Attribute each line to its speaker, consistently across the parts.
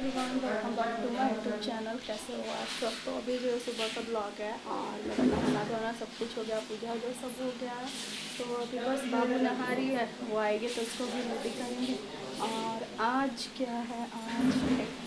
Speaker 1: Everyone, welcome back to my YouTube channel. कैसे हो आप सब? तो अभी जो है सुबह का ब्लॉग है और मेरा नहाना धोना सब कुछ हो गया, पूजा वूजा सब हो गया। तो अभी बस बाबू नहा रही है, वो आएगी तो उसको भी रेडी करेंगे। और आज क्या है, आज एक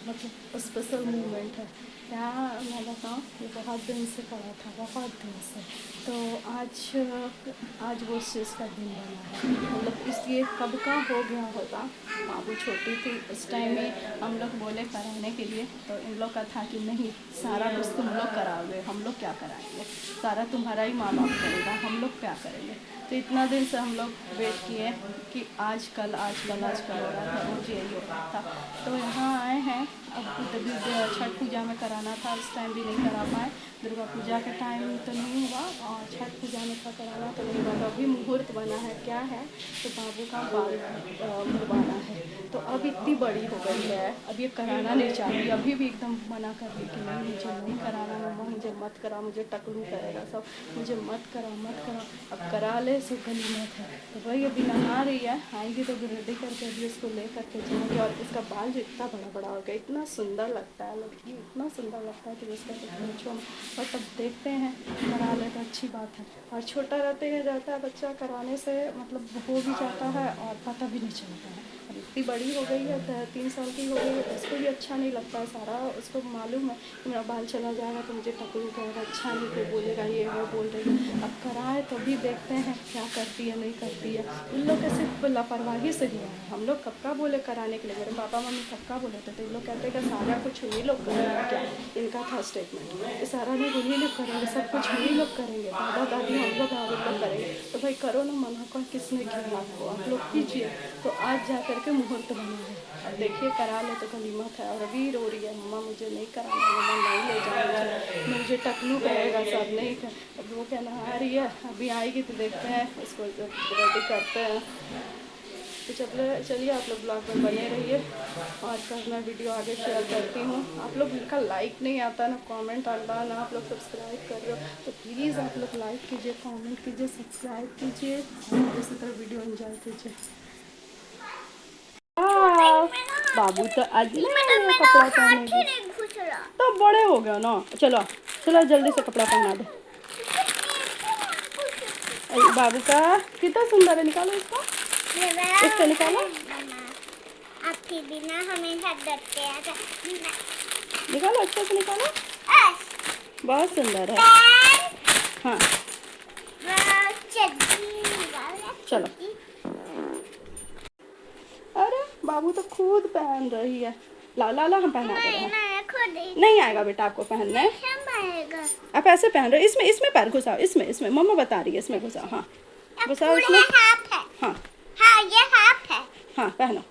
Speaker 1: मतलब स्पेशल मोमेंट है। क्या मैं बताऊँ, ये बहुत दिन से पड़ा था, बहुत दिन से। तो आज वो उस चीज़ का दिन बना है, मतलब इसलिए कब का हो गया होगा। बाबू छोटी थी उस टाइम में हम लोग बोले कराने के लिए, तो इन लोग का था कि नहीं, सारा कुछ तुम लोग कराओगे, हम लोग क्या कराएंगे, सारा तुम्हारा ही माँ बाप करेगा, हम लोग क्या करेंगे। तो इतना दिन से हम लोग वेट किए कि आजकल आजकल आजकल हो रहा था, रोज यही हो रहा था। तो यहाँ आए हैं। अब तभी छठ पूजा में कराना था, उस टाइम भी नहीं करा पाए। दुर्गा पूजा के टाइम तो नहीं हुआ और छठ पूजा में था कराना तो नहीं हुआ। तो अभी मुहूर्त बना है, क्या है, तो बाबू का बाल मुड़वाना है। तो अब इतनी बड़ी हो गई है, अब ये कराना नहीं चाहती, अभी भी एकदम मना कर रही कि नहीं, मुझे नहीं कराना मम्मा, मुझे मत करा, मुझे टकलू करेगा सब, मुझे मत करा मत करा। अब करा ले सो गनीमत है। तो वही अभी नहा रही है, आएगी तो रेडी करके अभी उसको ले करके जाएंगे। और इसका बाल जो इतना बड़ा बड़ा हो गया, इतना सुंदर लगता है, लड़की इतना सुंदर लगता है कि उसका कुछ पूछो। बट अब देखते हैं, करा ले तो अच्छी बात है। और छोटा रहते ही रहता है बच्चा, कराने से मतलब हो भी जाता है और पता भी नहीं चलता है। अब इतनी बड़ी हो गई है, 3 साल की हो गई है, तो उसको भी अच्छा नहीं लगता है सारा। उसको मालूम है कि मेरा बाल चला जाएगा तो मुझे टकलू करेगा, अच्छा नहीं, कोई बोलेगा, ये वो बोल रही है। अब कराए तो भी देखते हैं क्या करती है नहीं करती है। उन लोग कैसे लापरवाही से हुआ है। हम लोग कब का बोले कराने के लिए, मेरे पापा मम्मी कब का बोले थे, तो इन लोग कहते हैं कि सारा कुछ उन्हीं लोग करेंगे। क्या इनका था स्टेटमेंट कि सारा लोग उन्हीं लोग करेंगे, सब कुछ उन्हीं लोग करेंगे, दादा दादी हम लोग और उन लोग करेंगे। तो भाई करो ना, मना कौन किसने किया आपको, आप लोग कीजिए। तो आज जा करके मुहूर्त बना है, अब देखिए करा ले तो गनीमत है। और अभी रो रही है, मम्मा मुझे नहीं कराना, मम्मा नहीं ले जाओ मुझे टकलू करेगा सब, नहीं कर। अब वो क्या नहा रही है, अभी आएगी तो देखते हैं, उसको रेडी करते हैं। तो चलिए आप लोग ब्लॉग में बने रहिए और कल मैं वीडियो आगे शेयर करती हूँ। आप लोग का लाइक नहीं आता, ना कमेंट आता, ना आप लोग सब्सक्राइब कर रहे हो, तो प्लीज़ आप लोग लाइक कीजिए, कमेंट कीजिए, सब्सक्राइब कीजिए और इसी तरह वीडियो एंजॉय कीजिए। बाबू तो आज नहीं कपड़ा पहनेगी, तो बड़े हो गया ना। चलो चलो जल्दी से कपड़ा पहना दो। बाबू का कितना सुंदर है, निकालो इसको, इसको निकालो,
Speaker 2: आपके बिना हमेशा डरते हैं।
Speaker 1: निकालो अच्छे से निकालो, बहुत सुंदर है। हाँ चलो। अरे बाबू तो खुद पहन रही है। ला ला ला, हम पहना दे रहे हैं। नहीं आएगा बेटा आपको पहनने, आप ऐसे पहन रहे हो। इसमें इसमें पैर घुसाओ, इसमें इसमें मम्मा बता रही है, इसमें घुसाओ। हाँ घुसाओ इसमें। हाँ
Speaker 2: हाँ ये हाफ है।
Speaker 1: हाँ पहनो।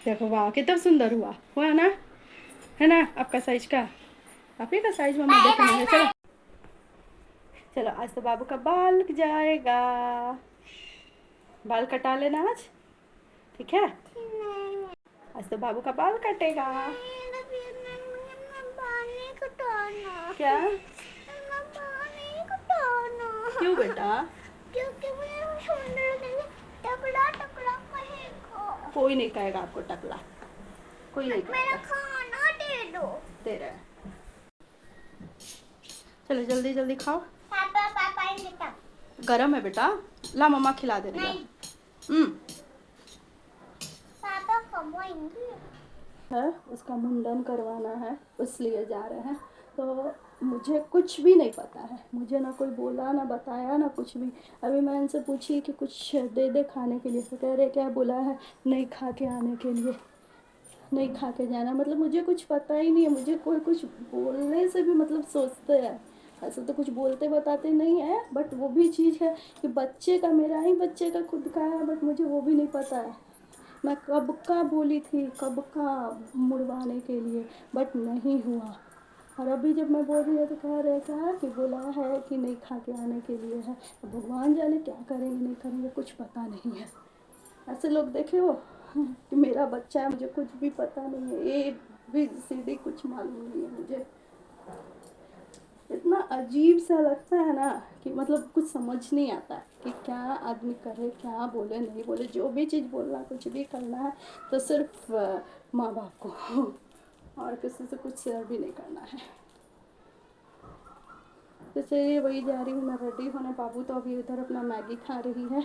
Speaker 1: देखो वाह कितना सुंदर हुआ ना, है ना, आपका साइज का, आप ही का साइज मम्मा देखना है। चलो चलो, आज तो बाबू का बाल जाएगा, बाल कटा लेना आज, ठीक है। आज तो बाबू का बाल कटेगा। क्या? क्यों बेटा?
Speaker 2: क्योंकि मुझे सुंदर लगेगा, टकला टकला कहेगा।
Speaker 1: कोई नहीं कहेगा आपको टकला, कोई नहीं
Speaker 2: मेरा
Speaker 1: कहेगा।
Speaker 2: खाना दे दो।
Speaker 1: दे रहे हैं, चलो जल्दी जल्दी खाओ।
Speaker 2: पापा पापा इनका
Speaker 1: गरम है बेटा, ला मम्मा खिला दे रही है।
Speaker 2: पापा खवाएंगे
Speaker 1: है, उसका मुंडन करवाना है, इसलिए जा रहे हैं। तो मुझे कुछ भी नहीं पता है, मुझे ना कोई बोला ना बताया ना कुछ भी। अभी मैं इनसे पूछी कि कुछ दे दे खाने के लिए, तो कह रहे क्या बोला है, नहीं खा के आने के लिए, नहीं खा के जाना। मतलब मुझे कुछ पता ही नहीं है, मुझे कोई कुछ बोलने से भी मतलब सोचते हैं, ऐसे तो कुछ बोलते बताते नहीं है। बट वो भी चीज़ है कि बच्चे का, मेरा ही बच्चे का खुद का है, बट मुझे वो भी नहीं पता है। मैं कब का बोली थी, कब का मुड़वाने के लिए, बट नहीं हुआ। और अभी जब मैं बोल रही हूँ तो कह रहे क्या कि बोला है कि नहीं खा के आने के लिए है। भगवान जाने क्या करेंगे नहीं करेंगे, कुछ पता नहीं है। ऐसे लोग देखे हो कि मेरा बच्चा है, मुझे कुछ भी पता नहीं है, ए भी सीधी कुछ मालूम नहीं है मुझे। इतना अजीब सा लगता है ना कि मतलब कुछ समझ नहीं आता कि क्या आदमी करे, क्या बोले नहीं बोले। जो भी चीज़ बोलना, कुछ भी करना है तो सिर्फ माँ बाप को और किसी से कुछ शेयर भी नहीं करना है। तो चलिए वही जा रही हूँ मैं रेडी होने। बाबू तो अभी उधर अपना मैगी खा रही है,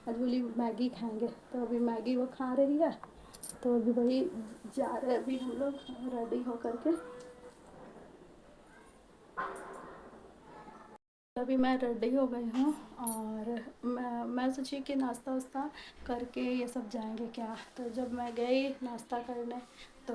Speaker 1: आज बोली मैगी खाएंगे तो अभी मैगी वो खा रही है। तो अभी वही जा रहे हैं अभी हम लोग रेडी हो करके। अभी मैं रेडी हो गई हूँ और मैं सोची कि नाश्ता वास्ता करके ये सब जाएंगे क्या। तो जब मैं गई नाश्ता करने तो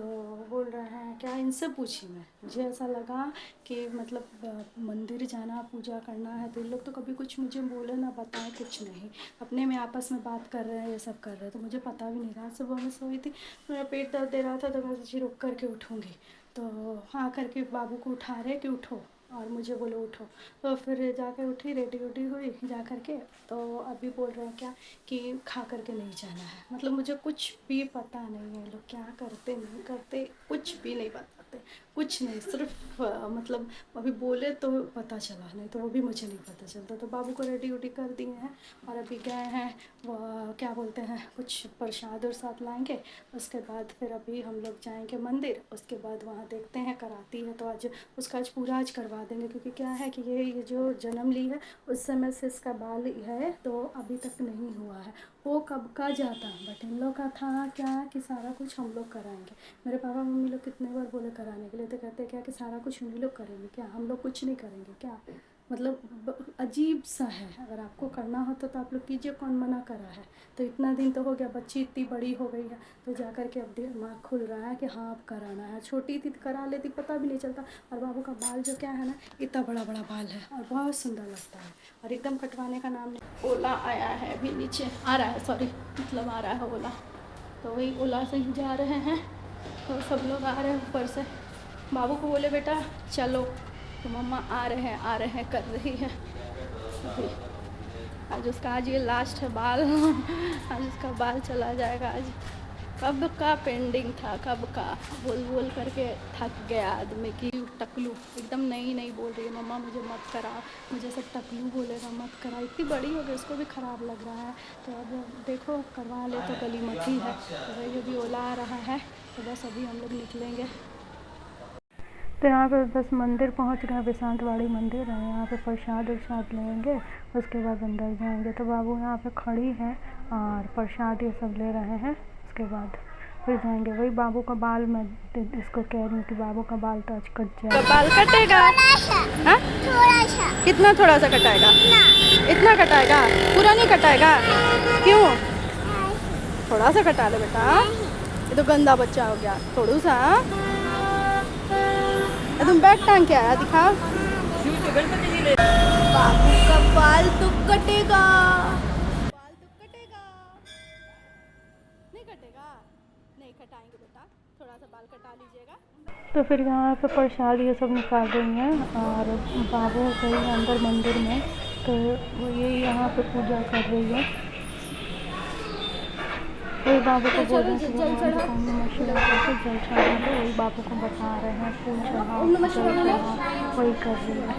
Speaker 1: बोल रहे हैं क्या, इनसे पूछी मैं, मुझे ऐसा लगा कि मतलब मंदिर जाना पूजा करना है तो इन लोग तो कभी कुछ मुझे बोले ना बताए, कुछ नहीं, अपने में आपस में बात कर रहे हैं, ये सब कर रहे हैं। तो मुझे पता भी नहीं रहा। सुबह में सोई थी, मेरा पेट दर्द दे रहा था तो मैं सोची रुक करके उठूँगी। तो हाँ करके बाबू को उठा रहे कि उठो और मुझे बोलो उठो। तो फिर जाकर उठी, रेडी हुई जा कर के। तो अभी बोल रहे हैं क्या कि खा करके नहीं जाना है। मतलब मुझे कुछ भी पता नहीं है लोग क्या करते नहीं करते, कुछ भी नहीं बताते, कुछ नहीं, सिर्फ मतलब अभी बोले तो पता चला, नहीं तो वो भी मुझे नहीं पता चलता। तो बाबू को रेडी उडी कर दिए हैं और अभी गए हैं वो क्या बोलते हैं, कुछ प्रसाद और साथ लाएंगे। उसके बाद फिर अभी हम लोग जाएंगे मंदिर। उसके बाद वहाँ देखते हैं, कराती है तो आज उसका आज पूरा आज करवा देंगे। क्योंकि क्या है कि ये जो जन्म ली है उस समय से इसका बाल है तो अभी तक नहीं हुआ है, वो कब का जाता। बट इन लोग का था क्या कि सारा कुछ हम लोग कराएंगे। मेरे पापा मम्मी लोग कितने बार बोले कराने के लिए, तो कहते क्या कि सारा कुछ उन्हीं लोग करेंगे, क्या हम लोग कुछ नहीं करेंगे क्या। मतलब अजीब सा है। अगर आपको करना होता तो आप लोग कीजिए, कौन मना करा है। तो इतना दिन तो हो गया, बच्ची इतनी बड़ी हो गई है तो जा कर के अब दिमाग खुल रहा है कि हाँ अब कराना है। छोटी थी तो करा लेती, पता भी नहीं चलता। और बाबू का बाल जो क्या है ना, इतना बड़ा बड़ा बाल है और बहुत सुंदर लगता है और एकदम कटवाने का नाम नहीं। ओला आया है अभी, नीचे आ रहा है, सॉरी मतलब आ रहा है ओला। तो वही ओला से ही जा रहे हैं। तो सब लोग आ रहे हैं ऊपर से। बाबू को बोले बेटा चलो, तो मम्मा आ रहे हैं कर रही है अभी। आज ये लास्ट है बाल आज उसका बाल चला जाएगा। आज कब का पेंडिंग था, कब का बोल करके थक गया आदमी की। टकलू एकदम नई बोल रही है, मम्मा मुझे मत करा, मुझे सब टकलू बोलेगा, मत करा। इतनी बड़ी हो गई, उसको भी ख़राब लग रहा है। तो अब देखो करवा ले तो गली मत ही है। तो वही अभी ओला आ रहा है तो बस अभी हम लोग निकलेंगे। तो यहाँ पे बस मंदिर पहुँच गए, विशांतवाड़ी मंदिर है। यहाँ पे प्रसाद लेंगे, उसके बाद अंदर जाएंगे। तो बाबू यहाँ पे खड़ी है और प्रसाद ये सब ले रहे हैं। उसके बाद फिर जाएंगे। वही बाबू का बाल, मैं इसको कह रही हूँ कि बाबू का बाल तो आज कट जाएगा। बाल कटेगा
Speaker 2: थोड़ा सा।
Speaker 1: कितना थोड़ा सा कटाएगा? इतना कटाएगा, पूरा नहीं कटाएगा? क्यों? थोड़ा सा कटा ले बेटा, ये तो गंदा बच्चा हो गया। थोड़ा सा तुम बैग टांग के आया, दिखाओ। बाबू का बाल तो कटेगा, बाल तो कटेगा। नहीं कटेगा? नहीं कटाएंगे बेटा, थोड़ा सा बाल कटा लीजिएगा। तो फिर यहाँ पे प्रसाद ये सब निकाल रही हैं और बाबू गई अंदर मंदिर में। तो वो ये यहाँ पे पूजा कर रही है। वही बाबू को बोल रहे हैं कि जल चढ़ा दो, वही बाबू को बता रहे हैं फूल चढ़ाओ, जल चढ़ाओ, वही कर रही है।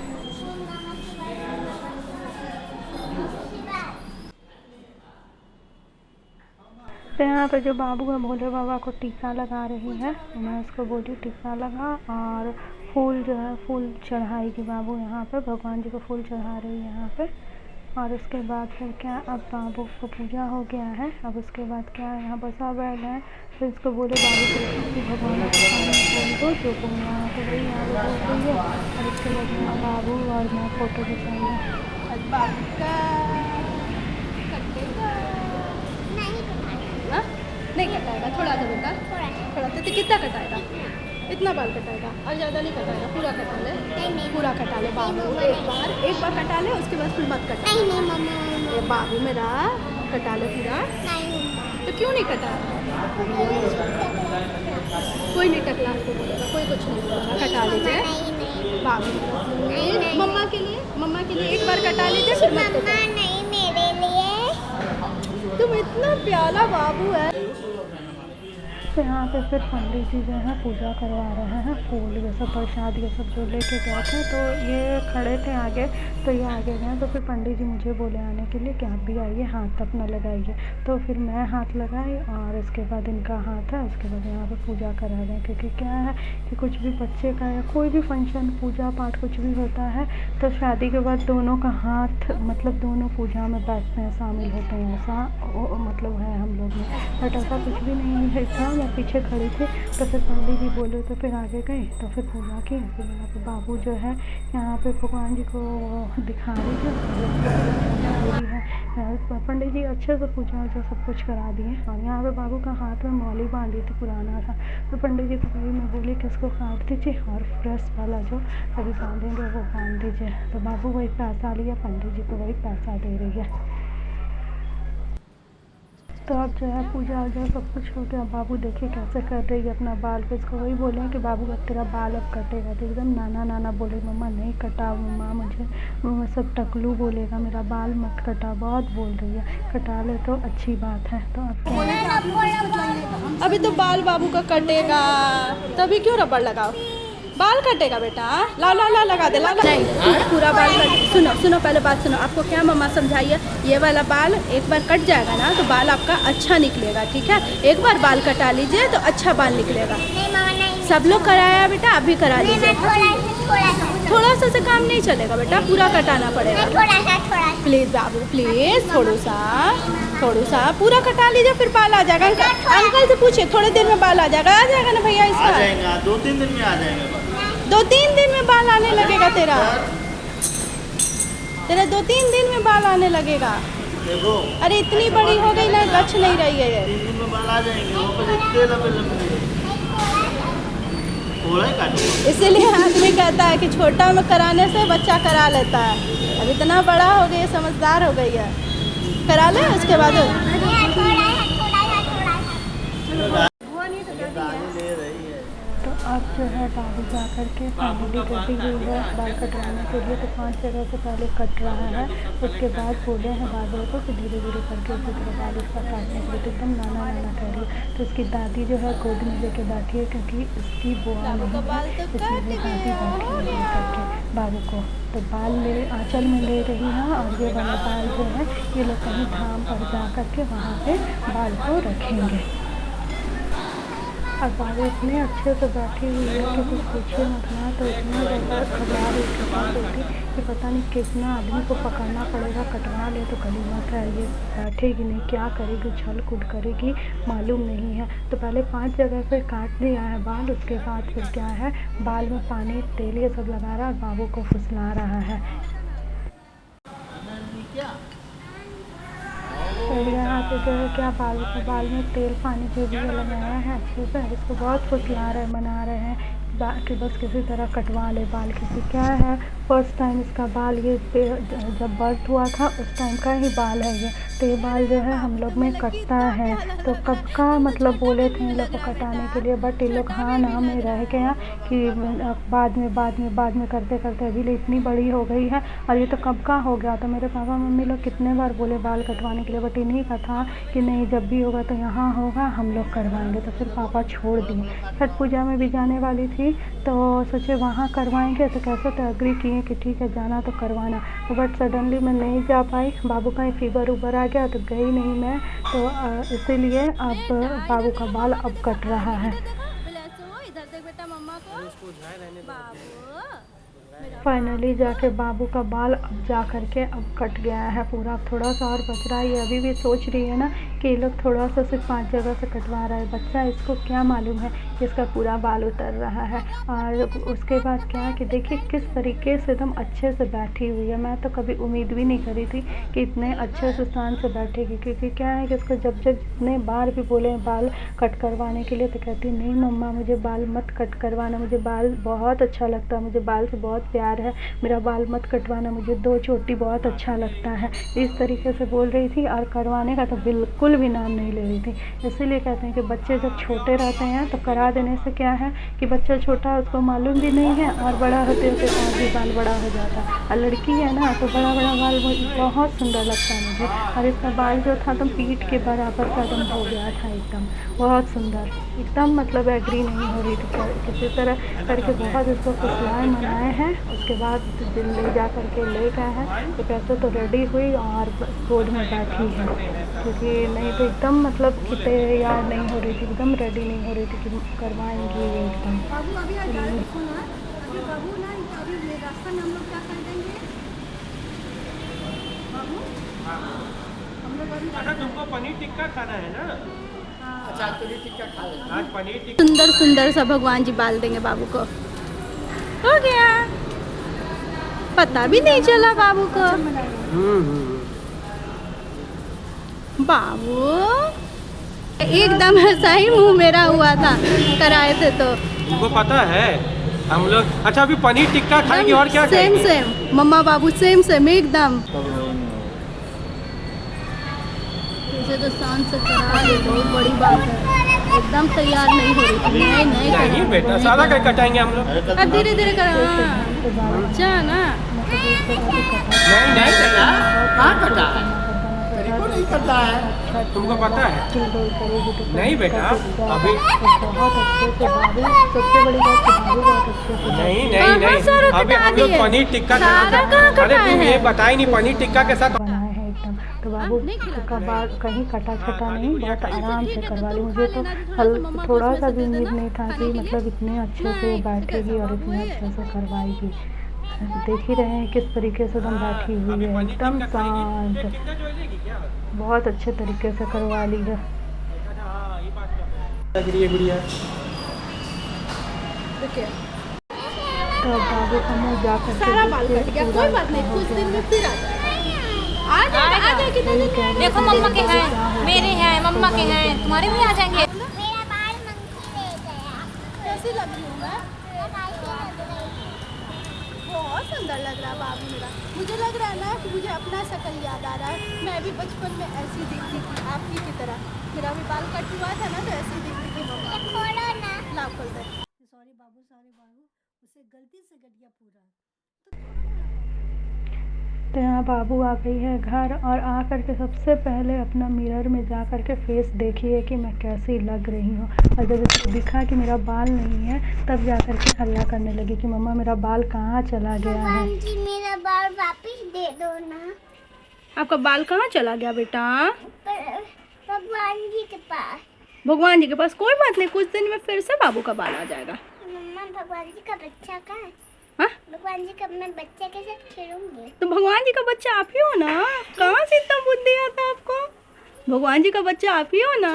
Speaker 1: तो यहाँ पे जो बाबू है भोले बाबा को टीका लगा रही है। मैं उसको बोली टीका लगा और फूल जो है फूल चढ़ाएगी बाबू। यहाँ पे भगवान जी को फूल चढ़ा रही है यहाँ पे। और उसके बाद फिर क्या, अब बाबू को पूजा हो गया है। अब उसके बाद क्या है, यहाँ पर सब बैठ गए। फिर इसको बोले बाबू को भगवान के सामने बोल दो जो बोल रहा है। तो वही यहाँ पर बोल रही है। और उसके बाद यहाँ बाबू और मैं फ़ोटो खिंचाएंगे। बाबू का नहीं कटाएगा, थोड़ा सा बेटा, थोड़ा सा। तो कितना कटाएगा? इतना बाल कटाएगा और ज़्यादा नहीं कटाएगा, पूरा कटा ले। नहीं पूरा कटा ले बाबू, एक बार कटा ले, उसके बाद फिर मत कटा। नहीं मम्मा, ये बाबू मेरा कटा ले पूरा। नहीं तो क्यों नहीं कटा? कोई नहीं टकला को बोलेगा, कोई कुछ नहीं बोलेगा, कटा लीजिए बाबू। मम्मा के लिए एक बार कटा लीजिए फिर मत कटा।
Speaker 2: नहीं मेरे लिए।
Speaker 1: तुम इतना प्यारा बाबू है।
Speaker 3: तो यहाँ पे फिर पंडित जी जो है पूजा करवा रहे हैं, फूल ये सब प्रसाद ये सब जो लेके गए थे, तो ये खड़े थे आगे, तो ये आगे गए, तो फिर पंडित जी मुझे बोले आने के लिए कि आप भी आइए, हाथ अपना लगाइए। तो फिर मैं हाथ लगाई और उसके बाद इनका हाथ है, उसके बाद यहाँ पे पूजा करा रहे हैं। क्योंकि क्या है कि कुछ भी बच्चे का या कोई भी फंक्शन, पूजा पाठ कुछ भी होता है, तो शादी के बाद दोनों का हाथ मतलब दोनों पूजा में बैठते हैं, शामिल होते हैं, ऐसा मतलब है हम लोग में। बट ऐसा कुछ भी नहीं है था। मैं पीछे खड़ी थी, तो फिर पंडित जी बोले तो फिर आगे गई, तो फिर पूजा की। फिर यहाँ पे बाबू जो है यहाँ पे भगवान जी को दिखा रही है, पंडित जी अच्छे से पूजा वूजा सब कुछ करा दिए। और यहाँ पे बाबू का हाथ में मौली बांधी थी पुराना सा, तो पंडित जी को वही मैं बोली कि इसको काट दीजिए और फ्रेश वाला जो अभी बांधेंगे वो बांध दीजिए। तो बाबू वही पैसा लिया, पंडित जी को वही पैसा दे रही है। तो अब जो है पूजा वूजा सब कुछ हो गया। बाबू देखिए कैसे कर रही है अपना बाल पे, इसको वही बोले कि बाबू अब तेरा बाल अब कटेगा। तो एकदम नाना नाना बोले मम्मा नहीं कटा मम्मा, मुझे सब टकलू बोलेगा, मेरा बाल मत कटा, बहुत बोल रही है। कटा ले तो अच्छी बात है। तो अब
Speaker 1: अभी तो बाल बाबू का कटेगा, तभी क्यों रबड़ लगाओ, बाल कटेगा बेटा, ला ला ला लगा दे, ला ला। नहीं पूरा बाल सुनो सुनो, पहले बात सुनो, आपको क्या मम्मा समझाई है, ये वाला बाल एक बार कट जाएगा ना तो बाल आपका अच्छा निकलेगा, ठीक है। एक बार बाल कटा लीजिए तो अच्छा बाल निकलेगा।
Speaker 2: नहीं मामा नहीं,
Speaker 1: सब लोग कराया बेटा, आप भी करा लीजिए। थोड़ा सा से काम नहीं चलेगा बेटा, पूरा कटाना पड़ेगा।
Speaker 2: थोड़ा
Speaker 1: प्लीज़ बाबू प्लीज़, थोड़ा सा पूरा कटा लीजिए, फिर बाल आ जाएगा। अंकल से पूछे, थोड़े देर में बाल आ जाएगा ना भैया इसका?
Speaker 4: आ जाएगा, 2-3 दिन में आ जाएगा।
Speaker 1: 2-3 दिन में बाल आने लगेगा तेरा 2-3 दिन में बाल आने लगेगा।
Speaker 4: देखो
Speaker 1: अरे इतनी बड़ी हो गई ना, गच्छ नहीं रही है ये।
Speaker 4: 3 दिन में बाल आ जाएंगे, वो पर इतने लंबे थोड़ा ही काटो।
Speaker 1: इसीलिए आदमी कहता है कि छोटा में कराने से बच्चा करा लेता है। अब इतना बड़ा हो गया, समझदार हो गई है, करा ले उसके बाद।
Speaker 3: तो अब जो है बाबू जा कर के फाइनली रेडी हुई है बाल कटवाने के लिए। तो 5 जगह से पहले कट रहा है, उसके बाद बोले हैं बाबू को कि धीरे धीरे करके उसी तरह बाल इसका काटने के लिए। तो एकदम नाना नाना कर रही है। तो उसकी दादी जो है गोद में लेके बैठी है, क्योंकि इसकी बुआ नहीं है, इसलिए दादी बैठी है करके बाबू को। तो बाल ले आंचल में ले रही है, और ये वाला बाल जो है ये लोग कहीं धाम पर जा कर के वहाँ पे बाल को रखेंगे। और बाबू इतने अच्छे से बैठी हुई है कि कुछ पूछिए मत ना। तो इतना ज़्यादा घबरा रही थी कि पता नहीं कितना आदमी को पकड़ना पड़ेगा, कटवा ले तो गली मत है, ये बैठेगी नहीं, क्या करेगी, छल कूद करेगी मालूम नहीं है। तो पहले 5 जगह से काट दिया है बाल, उसके बाद फिर क्या है बाल में पानी तेल ये सब लगा रहा है और बाबू को फुसला रहा है। तो यहाँ पे जो है क्या बाल में तेल पानी जो भी लगाया है अच्छे से, इसको बहुत फुसला रहे, मना रहे हैं कि बस किसी तरह कटवा ले बाल। क्योंकि क्या है फर्स्ट टाइम इसका बाल ये जब बर्थ हुआ था उस टाइम का ही बाल है ये। तो ये बाल जो है हम लोग में कटता है, तो कब का मतलब बोले थे इन लोग को कटाने के लिए, बट ये लोग हाँ ना में रह गया कि बाद में करते करते अभी इतनी बड़ी हो गई है। और ये तो कब का हो गया। तो मेरे पापा मम्मी लोग कितने बार बोले बाल कटवाने के लिए, बट इन्हीं का था कि नहीं जब भी होगा तो यहाँ होगा हम लोग करवाएंगे। तो फिर पापा छोड़ दिए। छठ पूजा में भी जाने वाली थी, तो सोचे वहाँ करवाएंगे, तो कैसे तो एग्री किए कि ठीक है जाना तो करवाना। तो बट सडनली मैं नहीं जा पाई, बाबू का फीवर उबर आ गया तो गई नहीं मैं। तो इसीलिए अब बाबू का बाल अब कट रहा है। फाइनली जाके बाबू का बाल अब जा कर के अब कट गया है पूरा। थोड़ा सा और बच रहा है। ये अभी भी सोच रही है ना कि ये लोग थोड़ा सा सिर्फ 5 जगह से कटवा रहा है, बच्चा इसको क्या मालूम है कि इसका पूरा बाल उतर रहा है। और उसके बाद क्या है कि देखिए किस तरीके से एकदम अच्छे से बैठी हुई है। मैं तो कभी उम्मीद भी नहीं करी थी कि इतने अच्छे से शान से बैठेगी। क्योंकि क्या है कि इसको जब जितने बार भी बोले बाल कट करवाने के लिए तो कहती नहीं मम्मा मुझे बाल मत कट करवाना, मुझे बाल बहुत अच्छा लगता है, मुझे बाल से बहुत प्यार है, मेरा बाल मत कटवाना, मुझे 2 चोटी बहुत अच्छा लगता है। इस तरीके से बोल रही थी। और करवाने का तो बिल्कुल बिल्कुल भी नाम नहीं ले रही थी। इसीलिए कहते हैं कि बच्चे जब छोटे रहते हैं तो करा देने से क्या है कि बच्चा छोटा है उसको मालूम भी नहीं है और बड़ा होते होते और भी बाल बड़ा हो जाता है। और लड़की है ना तो बड़ा बड़ा बाल बहुत सुंदर लगता है मुझे। और इसका बाल जो था एकदम पीठ के बराबर का एकदम हो गया था, एकदम बहुत सुंदर, एकदम मतलब एग्री नहीं हो रही थी। किसी तरह करके बहुत इसको फुसलाए मनाए हैं, उसके बाद ले जा करके ले गए हैं। तो कैसे तो रेडी हुई और गोद में बैठी है, क्योंकि नहीं तो एकदम मतलब कि तैयार नहीं हो रही थी, एकदम रेडी नहीं हो रही थी कि करवाएंगी ये एकदम।
Speaker 1: बाबू अभी आ जाए, सुना अभी बाबू ना अभी ये रास्ता में हम लोग क्या कर देंगे बाबू, हम लोग अभी
Speaker 5: अच्छा तुमको पनीर टिक्का खाना है ना?
Speaker 4: अच्छा पनीर टिक्का खा लेना।
Speaker 5: आज पनीर टिक्का
Speaker 1: सुंदर सुंदर सा भगवान जी बाल देंगे बाबू को। हो गया, पता भी नहीं चला बाबू को। बाबू एकदम ऐसा ही मुंह मेरा हुआ था कराए थे तो।
Speaker 5: तुमको पता है हम लोग अच्छा अभी पनीर टिक्का खाएंगे और क्या
Speaker 1: सेम
Speaker 5: खाएंगे?
Speaker 1: सेम मम्मा बाबू सेम सेम एकदम। मुझे तो शान से करा दे, बहुत बड़ी बात है। एकदम तैयार नहीं हो रही थी।
Speaker 5: नहीं बेटा सादा कर कटाएंगे हम लोग।
Speaker 1: अब धीरे धीरे करा अच्छा ना।
Speaker 5: नहीं बेटा
Speaker 4: कहाँ कटा है? तरीको नहीं करता है।
Speaker 5: तुमको पता है नहीं बेटा अभी
Speaker 3: बहुत अच्छे से भाभी, सबसे बड़ी बात कि भाभी बहुत अच्छे से
Speaker 5: नहीं नहीं नहीं
Speaker 1: सारा
Speaker 5: अभी
Speaker 1: कटा
Speaker 5: हम लोग
Speaker 1: दिए।
Speaker 5: पनीर टिक्का
Speaker 1: सारा कहाँ
Speaker 5: अरे
Speaker 1: कटाए
Speaker 5: तुम ये
Speaker 1: हैं?
Speaker 5: बताई नहीं पनीर टिक्का के साथ
Speaker 3: बनाए हैं एकदम। तो बाबू का बाल कहीं कटा छटा नहीं, बहुत आराम से करवा ली। मुझे तो थोड़ा सा भी उम्मीद नहीं था कि मतलब इतने अच्छे से बैठेगी और इतने अच्छे से करवाएगी। देख ही रहे हैं किस तरीके से एकदम बैठी हुई है, एकदम शांत,
Speaker 5: टिक्का जो लेगी क्या?
Speaker 3: बहुत अच्छे तरीके से करवा ली है।
Speaker 5: हाँ ये बात लग रही है गुड़िया।
Speaker 3: तो बाबू का मुँह जा कर
Speaker 1: सारा बाल कट गया, कोई बात नहीं, कुछ दिन में फिर आ जाएगा। आ जाएगी।
Speaker 6: देखो मम्मा के हैं, मेरे हैं, मम्मा के हैं, तुम्हारे भी आ जाएंगे।
Speaker 2: मेरा बाल मंकी ले गया।
Speaker 1: कैसी लग रही हूँ मैं?
Speaker 2: कैसी लग रही?
Speaker 1: बहुत सुंदर लग रहा है बाबू मेरा। मुझे लग रहा है ना कि मुझे अपना शक्ल याद आ रहा है। मैं भी बचपन में ऐसी दिखती थी आपकी की तरह। मेरा भी बाल कट हुआ था ना तो ऐसी दिखती थी मम्मा।
Speaker 2: ये खोलो ना।
Speaker 1: ला खोल दे।
Speaker 3: सॉरी बाबू उसे गलती से कट गया पूरा। तो यहाँ बाबू आ गई है घर और आ कर के सबसे पहले अपना मिरर में जा कर के फेस देखी है कि मैं कैसी लग रही हूँ। और जब इसको दिखा कि मेरा बाल नहीं है तब जा कर के हल्ला करने लगी कि मम्मा मेरा बाल कहाँ चला गया है।
Speaker 2: भगवान जी मेरा बाल वापस दे दो ना।
Speaker 1: आपका बाल कहाँ चला गया बेटा?
Speaker 2: भगवान जी के पास।
Speaker 1: भगवान जी के पास कोई बात नहीं, कुछ दिन में फिर से बाबू का बाल आ जाएगा।
Speaker 2: मम्मा भगवान जी का बच्चा कहाँ है?
Speaker 1: हाँ?
Speaker 2: भगवान जी का मैं बच्चे के साथ खेलूंगी।
Speaker 1: तो भगवान जी का बच्चा आप ही हो ना? कहाँ से इतना बुद्धि आता आपको? भगवान जी का बच्चा आप ही हो ना?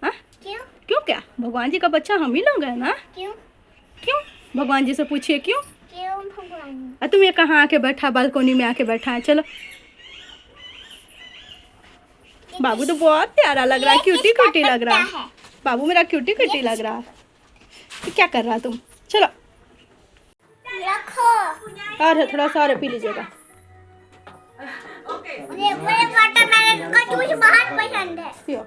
Speaker 1: हाँ?
Speaker 2: क्यों?
Speaker 1: क्यों क्या? भगवान जी का बच्चा हम ही लोग हैं ना?
Speaker 2: क्यों?
Speaker 1: क्यों? भगवान जी से पूछिए क्यों?
Speaker 2: क्यों भगवान जी?
Speaker 1: तुम ये कहाँ आके बैठा, बालकोनी में आके बैठा है। चलो बाबू तो बहुत प्यारा लग रहा है, क्यूटी क्यूटी लग रहा है बाबू मेरा, क्यूटी क्यूटी लग रहा है। क्या कर रहा तुम? चलो
Speaker 2: रखो।
Speaker 1: और है थोड़ा सा और पी लीजिएगा।
Speaker 2: मुझे बड़े वाटरमेलन का जूस बहुत पसंद है।
Speaker 1: पियो।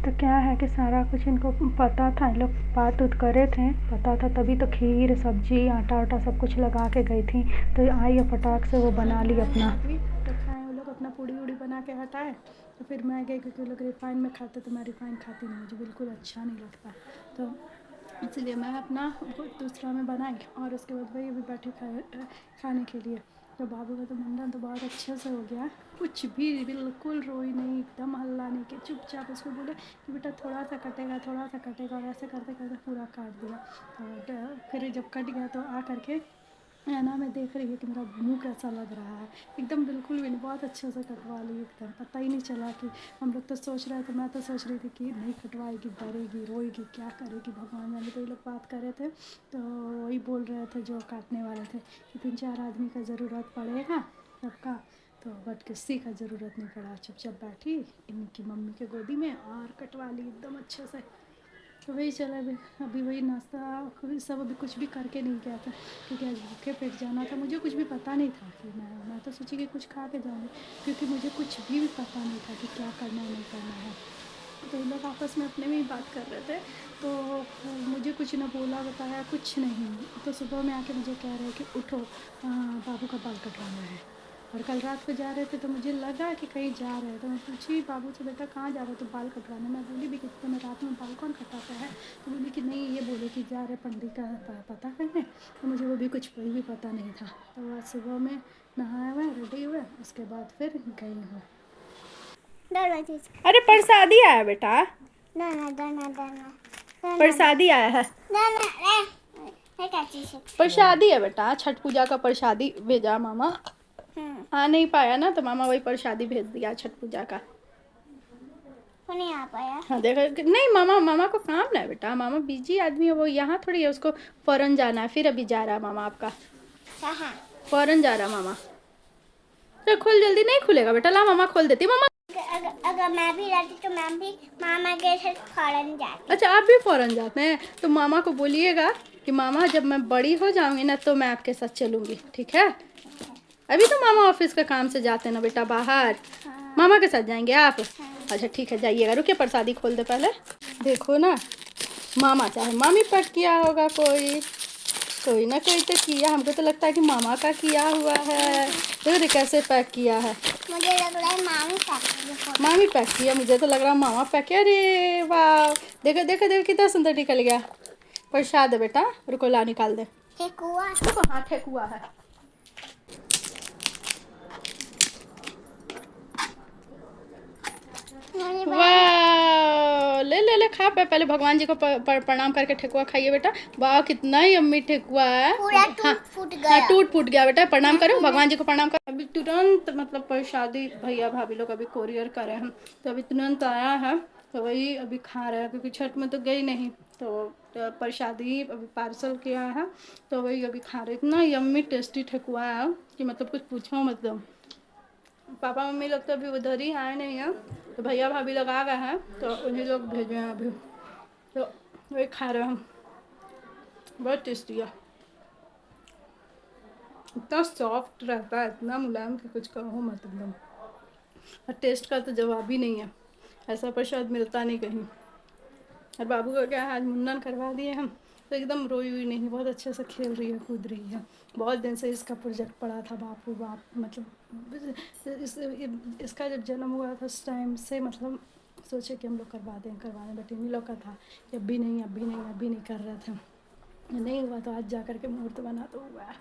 Speaker 3: तो क्या है कि सारा कुछ इनको पता था, इन लोग बात उत करे थे, पता था तभी तो खीर सब्जी आटा वाटा सब कुछ लगा के गई थी। तो आई है फटाक से वो बना ली अपना। तो खाए वो लोग अपना पूड़ी उड़ी बना के हटाए। तो फिर मैं गई क्योंकि वो लोग रिफाइन में खाते, तो मैं रिफाइन खाती नहीं, मुझे बिल्कुल अच्छा नहीं लगता। तो इसलिए मैं अपना दूसरा में बनाई और उसके बाद वही अभी बैठी खाने के लिए। तो बाबू का तो मुंडन तो बहुत अच्छे से हो गया, कुछ भी बिल्कुल रोई नहीं, एकदम हल्ला नहीं कि चुपचाप उसको बोले कि बेटा थोड़ा सा कटेगा और ऐसे करते करते पूरा काट दिया। और फिर जब कट गया तो आ करके ऐना में देख रही है कि मेरा मुंह कैसा लग रहा है। एकदम बिल्कुल भी नहीं, बहुत अच्छे से कटवा ली, एकदम पता ही नहीं चला कि हम लोग तो सोच रहे थे, मैं तो सोच रही थी कि नहीं कटवाएगी, डरेगी, रोएगी, क्या करेगी भगवान जाने। तो ये लोग बात कर रहे थे तो वही बोल रहे थे जो काटने वाले थे कि 3-4 आदमी का ज़रूरत पड़ेगा सबका, तो बट किसी का ज़रूरत नहीं पड़ा। चुपचाप बैठी इनकी मम्मी के गोदी में और कटवा ली एकदम अच्छे से। तो वही चला अभी वही नाश्ता कभी सब अभी कुछ भी करके नहीं गया था क्योंकि आज भूखे पेट जाना था। मुझे कुछ भी पता नहीं था कि मैं तो सोची कि कुछ खा के जाऊँगी क्योंकि मुझे कुछ भी पता नहीं था कि क्या करना है नहीं करना है। तो इन लोग आपस में अपने में ही बात कर रहे थे तो मुझे कुछ ना बोला बताया कुछ नहीं। तो सुबह में आके मुझे कह रहे हैं कि उठो बाबू का बाल कटवाना है। और कल रात को जा रहे थे तो मुझे लगा कि कहीं जा रहे हैं तो मैं पूछी बाबू से बेटा कहाँ जा रहे हो तो बाल कटवाने। मैं बोली भी कितने में रात में बाल कौन कटाता है तो बोली कि नहीं ये बोले कि जा रहे पंडित का पता करने। तो मुझे वो भी कुछ भी पता नहीं था। तो आज सुबह में नहाया हुआ रेडी हुआ उसके बाद फिर गई हूँ।
Speaker 1: अरे प्रसादी आया बेटा
Speaker 2: दाना
Speaker 1: प्रसादी आया है
Speaker 2: दाना
Speaker 1: प्रसादी है बेटा छठ पूजा का प्रसादी भेजा मामा आ नहीं पाया ना तो मामा वही प्रसादी भेज दिया छठ पूजा का।
Speaker 2: नहीं आ पाया।
Speaker 1: हाँ देखो नहीं मामा को काम ना है बेटा मामा बिजी आदमी है वो यहाँ थोड़ी है उसको फौरन जाना है फिर अभी जा रहा है मामा आपका
Speaker 2: कहाँ
Speaker 1: फौरन जा रहा मामा। तो खोल जल्दी नहीं खुलेगा बेटा ला मामा खोल देती मामा।
Speaker 2: अगर मैं भी रहती तो मैं भी मामा के साथ फौरन जाती।
Speaker 1: अच्छा आप भी फौरन जाते हैं तो मामा को बोलिएगा कि मामा जब मैं बड़ी हो जाऊंगी ना तो मैं आपके साथ चलूंगी ठीक है। अभी तो मामा ऑफिस का काम से जाते हैं ना बेटा बाहर मामा के साथ जाएंगे आप। अच्छा ठीक है जाइएगा रुकिए प्रसादी खोल दे पहले। देखो ना मामा चाहे मामी पैक किया होगा कोई ना कोई तो किया हमको तो लगता है कि मामा का किया हुआ है। देखो कैसे पैक किया है
Speaker 2: मुझे लग रहा है
Speaker 1: मामी पैक किया मुझे तो लग रहा है मामा पैक किया। अरे वाह देखो देखो देखो कितना सुंदर निकल गया प्रसाद है बेटा रुको ला निकाल दे
Speaker 2: ठेकुआ
Speaker 1: देखो हाँ ठेकुआ है। वाह ले खा पहले भगवान जी को प्रणाम करके ठेकुआ खाइए बेटा। वाह कितना ही यम्मी ठेकुआ है
Speaker 2: पूरा टूट फूट गया
Speaker 1: बेटा। प्रणाम करो भगवान जी को प्रणाम करो। अभी तुरंत मतलब प्रसादी भैया भाभी लोग अभी कोरियर करे हैं तो अभी तुरंत आया है तो वही अभी खा रहे हैं क्योंकि छठ में तो गई नहीं तो प्रसादी अभी पार्सल किया है तो वही अभी खा रहे। इतना यम्मी टेस्टी ठेकुआ है कि मतलब कुछ पूछो मतलब। पापा मम्मी लोग तो अभी उधर ही आए नहीं हैं तो भैया भाभी लोग आ गए हैं तो उन्हीं लोग भेजे हैं अभी तो वही खा रहे हैं। बहुत टेस्टी है इतना सॉफ्ट रहता है इतना मुलायम कि कुछ कहो मत एकदम। और टेस्ट का तो जवाब ही नहीं है ऐसा प्रसाद मिलता नहीं कहीं। और बाबू का क्या है आज मुंडन करवा दिए हम तो एकदम रोई हुई नहीं बहुत अच्छे से खेल रही है कूद रही है। बहुत दिन से इसका प्रोजेक्ट पड़ा था बाप रे बाप मतलब इसका जब जन्म हुआ था उस टाइम से मतलब सोचे कि हम लोग करवा दें बट इन्हीं लोग का था कि अभी नहीं कर रहे थे। नहीं हुआ तो आज जा कर के मुहूर्त बना तो हुआ है।